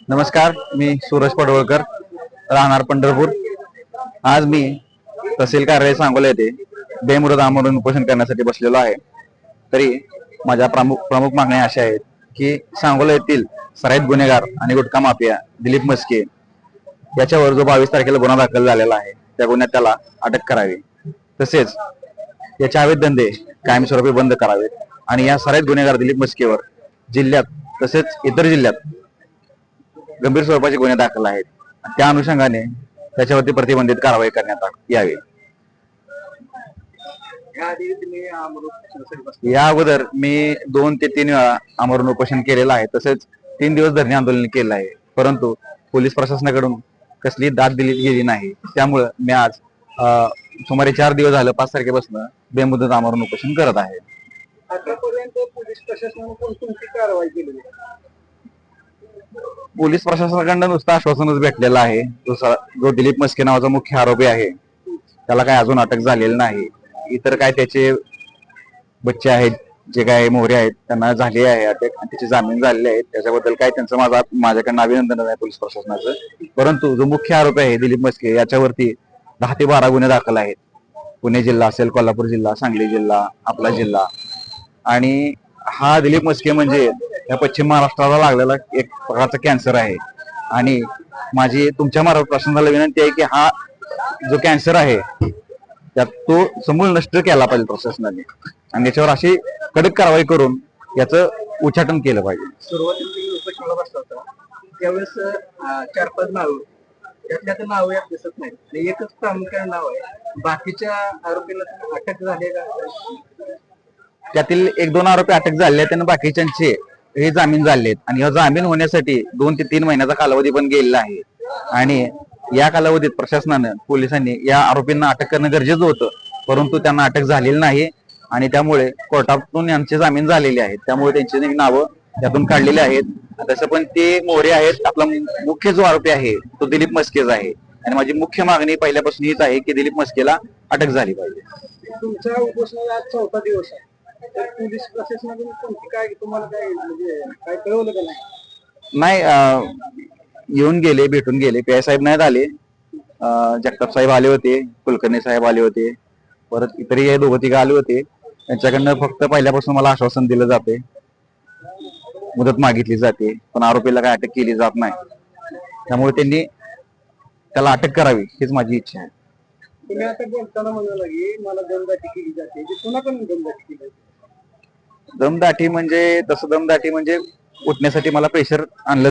नमस्कार, मी सूरज पडवळकर, राहणार पंढरपूर. आज मी तहसील कार्यालय सांगोला येथे बेमुदत आमरण उपोषण करण्यासाठी बसलेलो आहे. तरी माझ्या प्रमुख प्रमुख मागण्या अशा आहेत की सांगोला येथील सराईत गुन्हेगार आणि गुटखा माफिया दिलीप मस्के याच्यावर जो 22 तारखेला गुन्हा दाखल झालेला आहे त्या गुन्ह्यात त्याला अटक करावी, तसेच याचे अवैध धंदे कायमस्वरूपी बंद करावेत आणि या सराईत गुन्हेगार दिलीप मस्केवर जिल्ह्यात तसेच इतर जिल्ह्यात गंभीर स्वरूपाचे गुन्हे दाखल आहेत. त्या अनुषंगाने त्याच्यावरती प्रतिबंधित कारवाई करण्यात यावी. या अगोदर मी 2 ते 3 वेळा आमरण उपोषण केलेलं आहे, तसेच 3 दिवस धरणे आंदोलन केलं आहे, परंतु पोलीस प्रशासनाकडून कसली दाद दिली गेली नाही. त्यामुळे मी आज सुमारे 4 दिवस झालं 5 तारखेपासून बेमुदत आमरण उपोषण करत आहे. आतापर्यंत पोलीस प्रशासनाने कोणती कारवाई केलेली आहे? पोलीस प्रशासनाकडून नुसतं आश्वासनच भेटलेलं आहे. जो दिलीप मस्के नावाचा मुख्य आरोपी आहे त्याला काय अजून अटक झालेली नाही. इतर काय त्याचे बच्चे आहेत, जे काय मोहरे आहेत, त्यांना झाले आहे अटक आणि त्याचे जामीन झालेले आहेत. त्याच्याबद्दल काय त्यांचं माझ्याकडनं अभिनंदन आहे पोलीस प्रशासनाचं. परंतु जो मुख्य आरोपी आहे दिलीप मस्के याच्यावरती 10 ते 12 गुन्हे दाखल आहेत. पुणे जिल्हा असेल, कोल्हापूर जिल्हा, सांगली जिल्हा, आपला जिल्हा. आणि हा दिलीप मस्के म्हणजे या पश्चिम महाराष्ट्राला लागलेला एक प्रकारचा कॅन्सर आहे. आणि माझी तुमच्या मार्फत प्रशासनाला विनंती आहे की हा जो कॅन्सर आहे त्यात तो समूळ नष्ट केला पाहिजे प्रशासनाने आणि याच्यावर अशी कडक कारवाई करून याचं उच्चाटन केलं पाहिजे. सुरुवातीला उपोषणाला बसला होता त्यावेळेस 4-5 नाव त्यातल्या नाव यात दिसत नाही, एकच प्रामुख्याने नाव आहे. बाकीच्या आरोपीला अटक झाली का? त्यातील 1-2 आरोपी अटक झाले आहेत, त्यांना बाकीच्यांचे हे जामीन झाले आहेत आणि हा जामीन होण्यासाठी 2 ते 3 महिन्याचा कालावधी पण गेलेला आहे. आणि या कालावधीत प्रशासनानं पोलिसांनी या आरोपींना अटक करणं गरजेचं होतं, परंतु त्यांना अटक झालेली नाही आणि त्यामुळे कोर्टातून यांचे जामीन झालेले आहेत. त्यामुळे त्यांची नावं त्यातून काढलेली आहेत. तसं पण ते मोहरे आहेत. आपला मुख्य जो आरोपी आहे तो दिलीप मस्केच आहे आणि माझी मुख्य मागणी पहिल्यापासून हीच आहे की दिलीप मस्केला अटक झाली पाहिजे. तुमच्या उपोषणाला आज 4था दिवस आहे, तर पोलीस प्रशासनाकडून कोणती काय तुम्हाला काय म्हणजे काय कळवलं का नाही? नाही, येऊन गेले, भेटून गेले. पी आय साहेब नाहीत आले, जगताप साहेब आले होते, कुलकर्णी साहेब आले होते, परत इतरही 2-3 आले होते. त्यांच्याकडनं फक्त पहिल्यापासून मला आश्वासन दिलं जाते, मुदत मागितली जाते, पण आरोपीला काय अटक केली जात नाही. त्यामुळे त्यांनी त्याला अटक करावी हीच माझी इच्छा आहे. तुम्ही आता बोलताना म्हणाला की मला दमदाटी केली जाते, कोणाकडून दमदाटी केली जाते? दमदाटी म्हणजे उठण्यासाठी मला प्रेशर आणलं